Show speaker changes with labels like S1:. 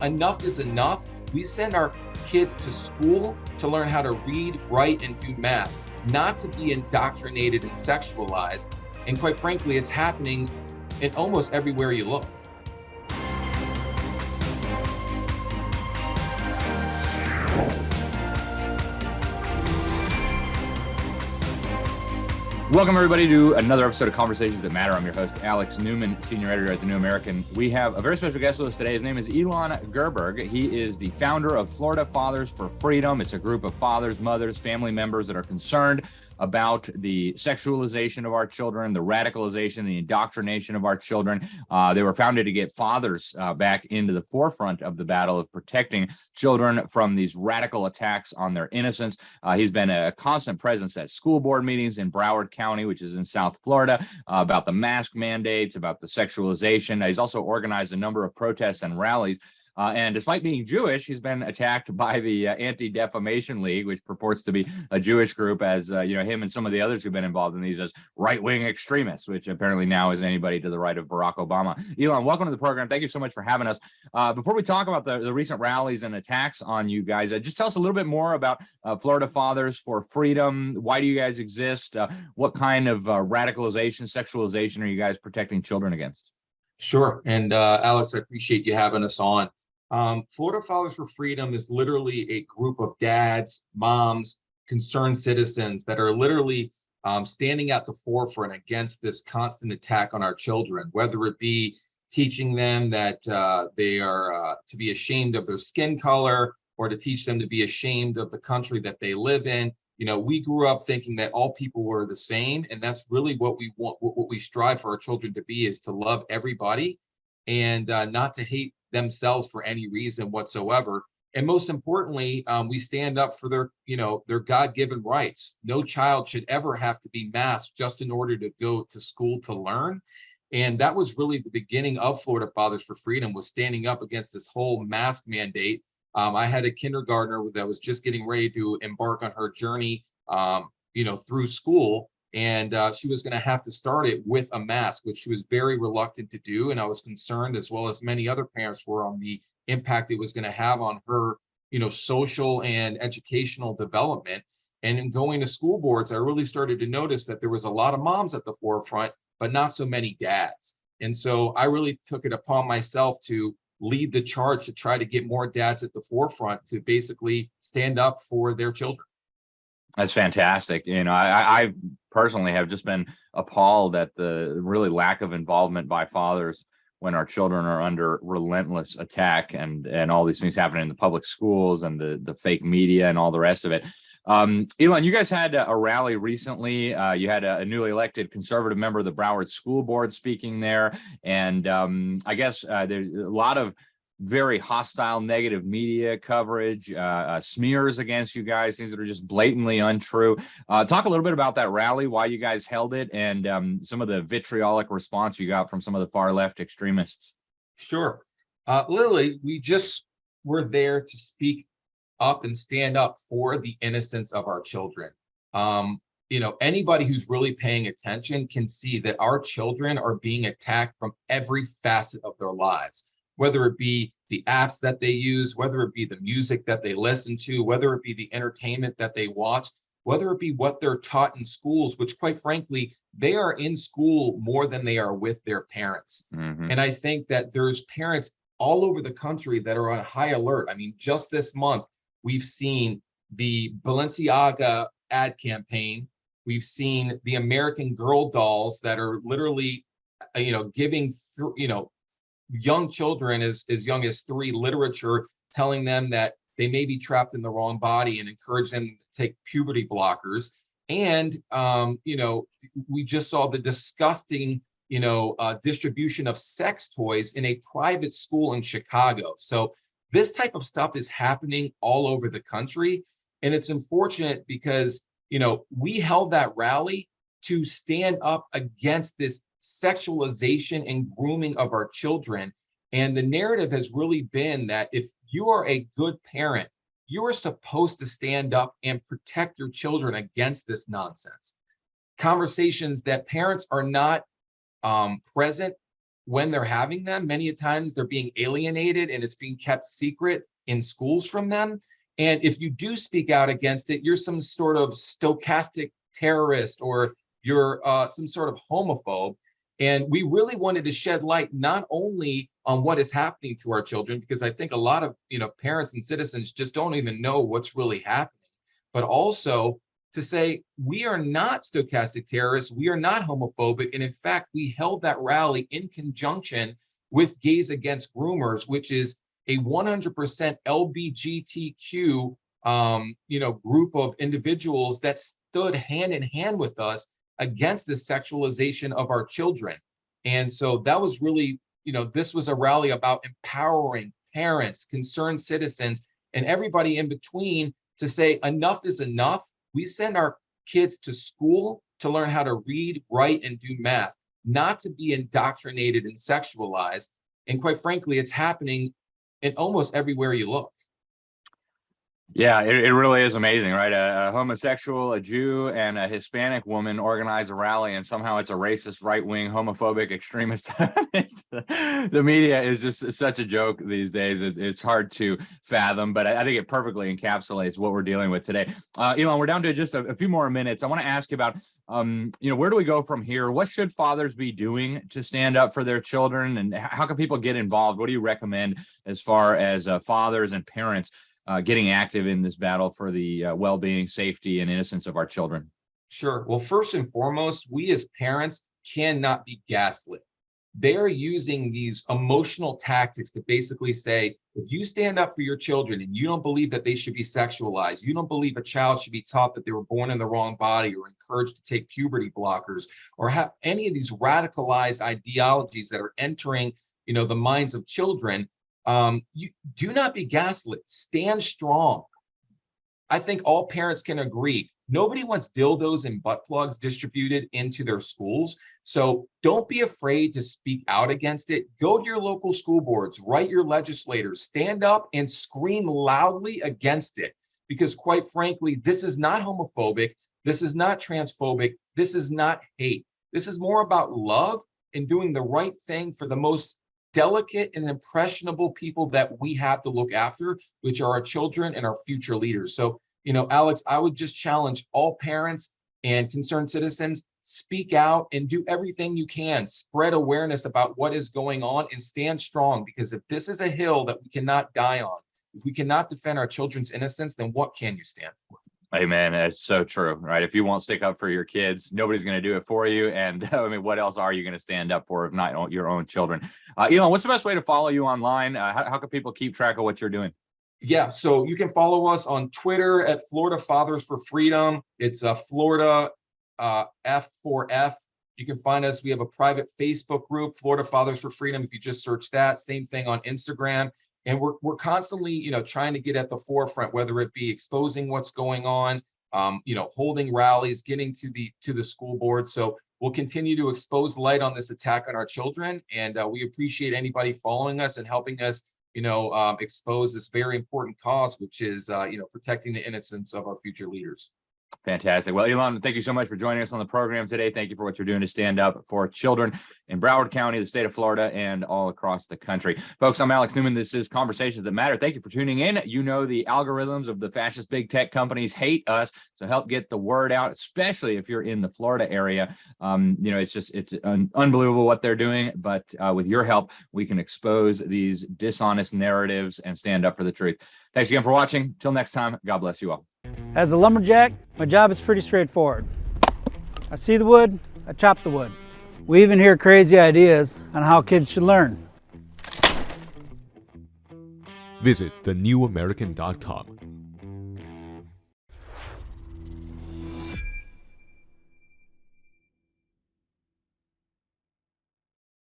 S1: enough is enough. We send our kids to school to learn how to read, write, and do math, not to be indoctrinated and sexualized. And quite frankly, it's happening in almost everywhere you look.
S2: Welcome, everybody, to another episode of Conversations That Matter. I'm your host, Alex Newman, senior editor at The New American. We have a very special guest with us today. His name is Elon Gerberg. He is the founder of Florida Fathers for Freedom. It's a group of fathers, mothers, family members that are concerned about the sexualization of our children, the radicalization, the indoctrination of our children. They were founded to get fathers back into the forefront of the battle of protecting children from these radical attacks on their innocence. He's been a constant presence at school board meetings in Broward County, which is in South Florida, about the mask mandates, about the sexualization. He's also organized a number of protests and rallies. And despite being Jewish, he's been attacked by the Anti-Defamation League, which purports to be a Jewish group, as him and some of the others who've been involved in these as right-wing extremists, which apparently now is anybody to the right of Barack Obama. Elon, welcome to the program. Thank you so much for having us. Before we talk about the recent rallies and attacks on you guys, just tell us a little bit more about Florida Fathers for Freedom. Why do you guys exist? What kind of radicalization, sexualization are you guys protecting children against?
S1: Sure. And Alex, I appreciate you having us on. Florida Fathers for Freedom is literally a group of dads, moms, concerned citizens that are literally standing at the forefront against this constant attack on our children, whether it be teaching them that they are to be ashamed of their skin color, or to teach them to be ashamed of the country that they live in. You know, we grew up thinking that all people were the same, and that's really what we want, what we strive for our children to be, is to love everybody and not to hate themselves for any reason whatsoever. And most importantly, we stand up for their God-given rights. No child should ever have to be masked just in order to go to school to learn. And that was really the beginning of Florida Fathers for Freedom, was standing up against this whole mask mandate. I had a kindergartner that was just getting ready to embark on her journey, through school. And she was going to have to start it with a mask, which she was very reluctant to do. And I was concerned, as well as many other parents were, on the impact it was going to have on her, social and educational development. And in going to school boards, I really started to notice that there was a lot of moms at the forefront, but not so many dads. And so I really took it upon myself to lead the charge to try to get more dads at the forefront to basically stand up for their children.
S2: That's fantastic. I personally have just been appalled at the really lack of involvement by fathers when our children are under relentless attack, and all these things happening in the public schools and the fake media and all the rest of it. Elon, you guys had a rally recently. You had a newly elected conservative member of the Broward School Board speaking there. And I guess there's a lot of very hostile, negative media coverage, smears against you guys, things that are just blatantly untrue. Talk a little bit about that rally, why you guys held it, and some of the vitriolic response you got from some of the far left extremists.
S1: Sure. Literally, we just were there to speak up and stand up for the innocence of our children. Anybody who's really paying attention can see that our children are being attacked from every facet of their lives, whether it be the apps that they use, whether it be the music that they listen to, whether it be the entertainment that they watch, whether it be what they're taught in schools, which, quite frankly, they are in school more than they are with their parents. Mm-hmm. And I think that there's parents all over the country that are on high alert. I mean, just this month, we've seen the Balenciaga ad campaign. We've seen the American Girl dolls that are literally, giving, young children as young as 3 literature, telling them that they may be trapped in the wrong body, and encourage them to take puberty blockers. And, we just saw the disgusting, distribution of sex toys in a private school in Chicago. So this type of stuff is happening all over the country. And it's unfortunate because, we held that rally to stand up against this sexualization and grooming of our children. And the narrative has really been that if you are a good parent, you are supposed to stand up and protect your children against this nonsense. Conversations that parents are not present when they're having them, many times they're being alienated and it's being kept secret in schools from them. And if you do speak out against it, you're some sort of stochastic terrorist, or you're some sort of homophobe. And we really wanted to shed light not only on what is happening to our children, because I think a lot of parents and citizens just don't even know what's really happening, but also to say we are not stochastic terrorists, we are not homophobic, and in fact, we held that rally in conjunction with Gays Against Groomers, which is a 100% LGBTQ group of individuals that stood hand in hand with us against the sexualization of our children. And so that was really, this was a rally about empowering parents, concerned citizens, and everybody in between to say enough is enough. We send our kids to school to learn how to read, write, and do math, not to be indoctrinated and sexualized. And quite frankly, it's happening in almost everywhere you look.
S2: Yeah, it really is amazing, right? A homosexual, a Jew, and a Hispanic woman organize a rally, and somehow it's a racist, right-wing, homophobic, extremist. The media is just such a joke these days. It's hard to fathom, but I think it perfectly encapsulates what we're dealing with today. Elon, we're down to just a few more minutes. I want to ask you about, where do we go from here? What should fathers be doing to stand up for their children, and how can people get involved? What do you recommend as far as fathers and parents getting active in this battle for the well-being, safety, and innocence of our children?
S1: Sure. Well, first and foremost, we as parents cannot be gaslit. They're using these emotional tactics to basically say, if you stand up for your children and you don't believe that they should be sexualized, you don't believe a child should be taught that they were born in the wrong body, or encouraged to take puberty blockers, or have any of these radicalized ideologies that are entering, the minds of children, you do not be gaslit. Stand strong. I think all parents can agree. Nobody wants dildos and butt plugs distributed into their schools. So don't be afraid to speak out against it. Go to your local school boards, write your legislators, stand up and scream loudly against it. Because quite frankly, this is not homophobic. This is not transphobic. This is not hate. This is more about love and doing the right thing for the most delicate and impressionable people that we have to look after, which are our children and our future leaders. So, Alex, I would just challenge all parents and concerned citizens, speak out and do everything you can. Spread awareness about what is going on and stand strong, because if this is a hill that we cannot die on, if we cannot defend our children's innocence, then what can you stand for?
S2: Hey, man, that's so true, right? If you won't stick up for your kids, nobody's going to do it for you. And what else are you going to stand up for if not your own children? Elon, what's the best way to follow you online? How can people keep track of what you're doing?
S1: Yeah, so you can follow us on Twitter at Florida Fathers for Freedom. It's Florida F4F. You can find us. We have a private Facebook group, Florida Fathers for Freedom. If you just search that, same thing on Instagram. And we're constantly, trying to get at the forefront, whether it be exposing what's going on, holding rallies, getting to the school board. So we'll continue to expose light on this attack on our children. And we appreciate anybody following us and helping us, expose this very important cause, which is, protecting the innocence of our future leaders.
S2: Fantastic. Well, Elon, thank you so much for joining us on the program today. Thank you for what you're doing to stand up for children in Broward County, the state of Florida, and all across the country. Folks, I'm Alex Newman. This is Conversations That Matter. Thank you for tuning in. The algorithms of the fascist big tech companies hate us, so help get the word out, especially if you're in the Florida area. It's unbelievable what they're doing, but with your help, we can expose these dishonest narratives and stand up for the truth. Thanks again for watching. Till next time, God bless you all.
S3: As a lumberjack, my job is pretty straightforward. I see the wood, I chop the wood. We even hear crazy ideas on how kids should learn.
S4: Visit thenewamerican.com